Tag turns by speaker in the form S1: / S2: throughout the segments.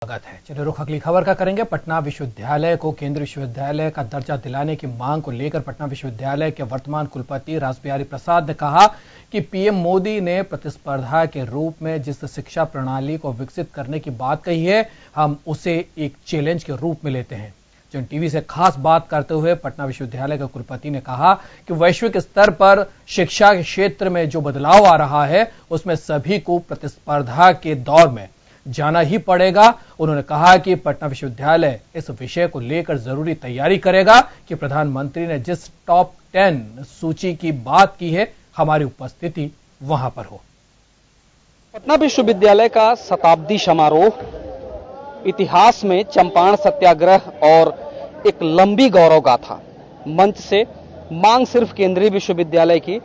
S1: स्वागत है। चलिए रुख अगली खबर का करेंगे। पटना विश्वविद्यालय को केंद्रीय विश्वविद्यालय का दर्जा दिलाने की मांग को लेकर पटना विश्वविद्यालय के वर्तमान कुलपति रासबिहारी प्रसाद ने कहा कि पीएम मोदी ने प्रतिस्पर्धा के रूप में जिस शिक्षा प्रणाली को विकसित करने की बात कही है, हम उसे एक चैलेंज के रूप में लेते हैं। जन टीवी से खास बात करते हुए पटना विश्वविद्यालय के कुलपति ने कहा कि वैश्विक स्तर पर शिक्षा के क्षेत्र में जो बदलाव आ रहा है, उसमें सभी को प्रतिस्पर्धा के दौर में जाना ही पड़ेगा। उन्होंने कहा कि पटना विश्वविद्यालय इस विषय को लेकर जरूरी तैयारी करेगा कि प्रधानमंत्री ने जिस टॉप 10 सूची की बात की है, हमारी उपस्थिति वहां पर हो।
S2: पटना विश्वविद्यालय का शताब्दी समारोह, इतिहास में चंपारण सत्याग्रह और एक लंबी गौरव गाथा। मंच से मांग सिर्फ केंद्रीय विश्वविद्यालय की,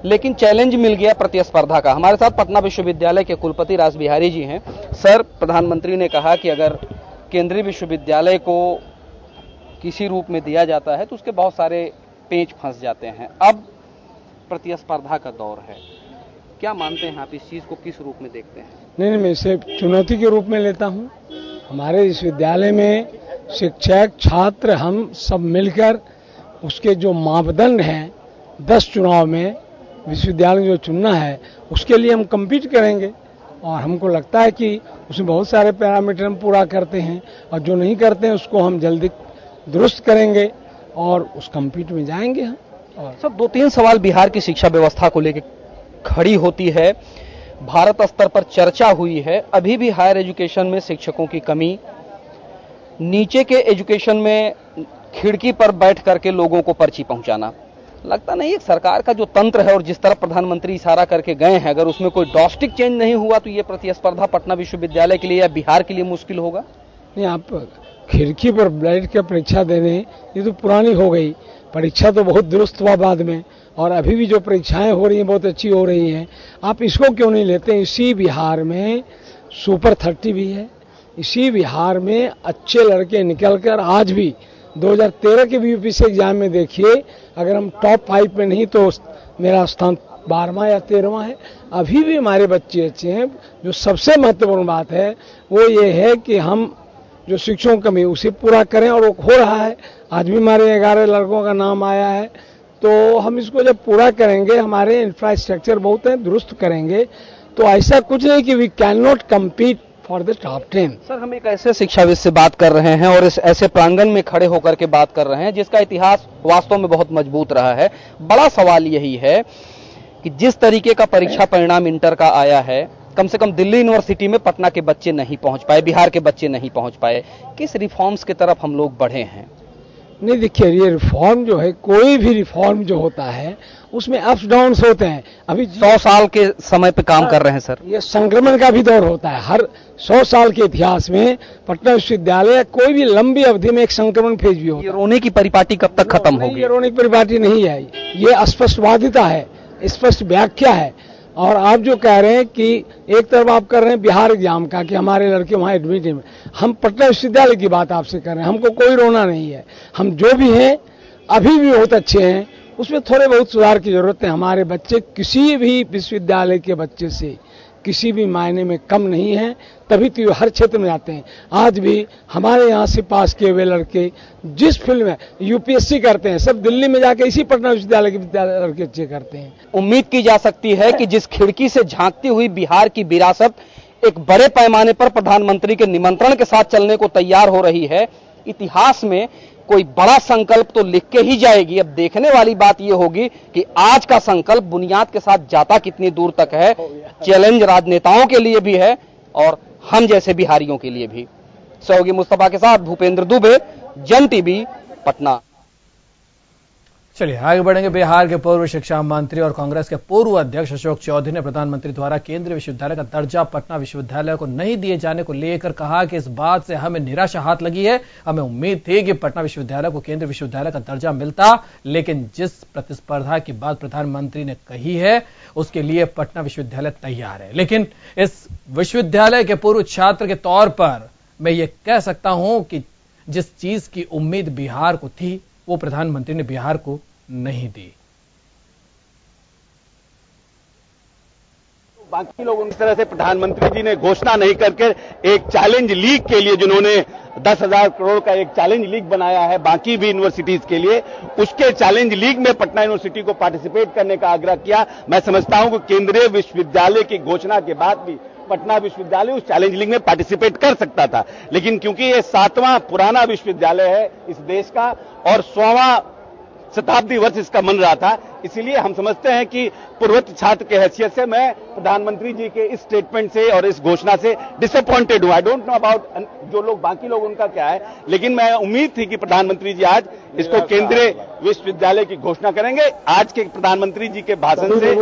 S2: लेकिन चैलेंज मिल गया प्रतिस्पर्धा का। हमारे साथ पटना विश्वविद्यालय के कुलपति रासबिहारी जी हैं। सर, प्रधानमंत्री ने कहा कि अगर केंद्रीय विश्वविद्यालय को किसी रूप में दिया जाता है तो उसके बहुत सारे पेंच फंस जाते हैं। अब प्रतिस्पर्धा का दौर है, क्या मानते हैं आप, इस चीज को किस रूप में देखते हैं?
S3: नहीं, मैं इसे चुनौती के रूप में लेता हूं। हमारे विश्वविद्यालय में शिक्षक, छात्र, हम सब मिलकर उसके जो मापदंड हैं 10 चुनाव में विश्वविद्यालय जो चुनना है, उसके लिए हम कम्पीट करेंगे और हमको लगता है कि उसमें बहुत सारे पैरामीटर हम पूरा करते हैं और जो नहीं करते हैं उसको हम जल्दी दुरुस्त करेंगे और उस कम्पीट में जाएंगे हम। और
S2: सर, 2-3 सवाल बिहार की शिक्षा व्यवस्था को लेकर खड़ी होती है। भारत स्तर पर चर्चा हुई है, अभी भी हायर एजुकेशन में शिक्षकों की कमी, नीचे के एजुकेशन में खिड़की पर बैठ करके लोगों को पर्ची पहुंचाना। लगता नहीं एक सरकार का जो तंत्र है और जिस तरह प्रधानमंत्री इशारा करके गए हैं, अगर उसमें कोई ड्रास्टिक चेंज नहीं हुआ तो ये प्रतिस्पर्धा पटना विश्वविद्यालय के लिए या बिहार के लिए मुश्किल होगा?
S3: नहीं, आप खिड़की पर बैठ कर परीक्षा देने, ये तो पुरानी हो गई। परीक्षा तो बहुत दुरुस्त हुआ बाद में, और अभी भी जो परीक्षाएं हो रही हैं बहुत अच्छी हो रही हैं। आप इसको क्यों नहीं लेते हैं? इसी बिहार में सुपर 30 भी है। इसी बिहार में अच्छे लड़के निकलकर आज भी 2013 के भी यूपीएससी एग्जाम में देखिए, अगर हम टॉप 5 में नहीं तो मेरा स्थान 12वां या 13वां है। अभी भी हमारे बच्चे अच्छे हैं। जो सबसे महत्वपूर्ण बात है वो ये है कि हम जो शिक्षकों की कमी उसे पूरा करें, और वो हो रहा है। आज भी हमारे 11 लड़कों का नाम आया है, तो हम इसको जब पूरा करेंगे, हमारे इंफ्रास्ट्रक्चर बहुत है, दुरुस्त करेंगे, तो ऐसा कुछ नहीं कि we can not compete for the top 10।
S2: Sir, हम एक ऐसे शिक्षाविद से बात कर रहे हैं और इस ऐसे प्रांगण में खड़े होकर के बात कर रहे हैं जिसका इतिहास वास्तव में बहुत मजबूत रहा है। बड़ा सवाल यही है कि जिस तरीके का परीक्षा परिणाम इंटर का आया है, कम से कम दिल्ली यूनिवर्सिटी में पटना के बच्चे नहीं पहुंच पाए, बिहार के बच्चे नहीं पहुंच पाए। किस रिफॉर्म्स की तरफ हम लोग बढ़े हैं?
S3: नहीं, देखिए, ये रिफॉर्म जो है, कोई भी रिफॉर्म जो होता है उसमें अप्स डाउन्स होते हैं। अभी
S2: 100 साल के समय पे काम कर रहे हैं सर।
S3: ये संक्रमण का भी दौर होता है। हर 100 साल के इतिहास में पटना विश्वविद्यालय कोई भी लंबी अवधि में एक संक्रमण फेज भी होता है।
S2: ये रोने की परिपाटी कब तक खत्म होगी?
S3: ये रोने की परिपाटी नहीं है, ये स्पष्टवादिता है, स्पष्ट व्याख्या है। और आप जो कह रहे हैं कि एक तरफ आप कर रहे हैं बिहार एग्जाम का कि हमारे लड़के वहां एडमिट हैं, हम पटना विश्वविद्यालय की बात आपसे कर रहे हैं। हमको कोई रोना नहीं है। हम जो भी हैं अभी भी बहुत अच्छे हैं, उसमें थोड़े बहुत सुधार की जरूरत है। हमारे बच्चे किसी भी विश्वविद्यालय के बच्चे से किसी भी मायने में कम नहीं है, तभी तो हर क्षेत्र में आते हैं। आज भी हमारे यहाँ से पास किए हुए लड़के जिस फील्ड में यूपीएससी करते हैं, सब दिल्ली में जाके इसी पटना विश्वविद्यालय के लड़के अच्छे करते हैं।
S2: उम्मीद की जा सकती है कि जिस खिड़की से झांकती हुई बिहार की विरासत एक बड़े पैमाने पर प्रधानमंत्री के निमंत्रण के साथ चलने को तैयार हो रही है, इतिहास में कोई बड़ा संकल्प तो लिख के ही जाएगी। अब देखने वाली बात यह होगी कि आज का संकल्प बुनियाद के साथ जाता कितनी दूर तक है। चैलेंज राजनेताओं के लिए भी है और हम जैसे बिहारियों के लिए भी। सहयोगी मुस्तफा के साथ भूपेंद्र दुबे, जन टीवी, पटना।
S1: चलिए आगे बढ़ेंगे। बिहार के पूर्व शिक्षा मंत्री और कांग्रेस के पूर्व अध्यक्ष अशोक चौधरी ने प्रधानमंत्री द्वारा केंद्रीय विश्वविद्यालय का दर्जा पटना विश्वविद्यालय को नहीं दिए जाने को लेकर कहा कि इस बात से हमें निराशा हाथ लगी है। हमें उम्मीद थी कि पटना विश्वविद्यालय को केंद्रीय विश्वविद्यालय का दर्जा मिलता, लेकिन जिस प्रतिस्पर्धा की बात प्रधानमंत्री ने कही है उसके लिए पटना विश्वविद्यालय तैयार है। लेकिन इस विश्वविद्यालय के पूर्व छात्र के तौर पर मैं ये कह सकता हूं कि जिस चीज की उम्मीद बिहार को थी वो प्रधानमंत्री ने बिहार को नहीं दी।
S4: बाकी लोग उस तरह से प्रधानमंत्री जी ने घोषणा नहीं करके एक चैलेंज लीग के लिए जिन्होंने 10,000 करोड़ का एक चैलेंज लीग बनाया है बाकी भी यूनिवर्सिटीज के लिए, उसके चैलेंज लीग में पटना यूनिवर्सिटी को पार्टिसिपेट करने का आग्रह किया। मैं समझता हूं कि केंद्रीय विश्वविद्यालय की घोषणा के बाद भी पटना विश्वविद्यालय उस चैलेंज लीग में पार्टिसिपेट कर सकता था, लेकिन क्योंकि ये 7वां पुराना विश्वविद्यालय है इस देश का और 100वां शताब्दी वर्ष इसका मन रहा था, इसीलिए हम समझते हैं कि पूर्ववर्ती छात्र के हैसियत से मैं प्रधानमंत्री जी के इस स्टेटमेंट से और इस घोषणा से डिसअपॉइंटेड हूं। आई डोंट नो अबाउट जो लोग बाकी लोग उनका क्या है, लेकिन मैं उम्मीद थी कि प्रधानमंत्री जी आज इसको केंद्रीय विश्वविद्यालय की घोषणा करेंगे। आज के प्रधानमंत्री जी के भाषण से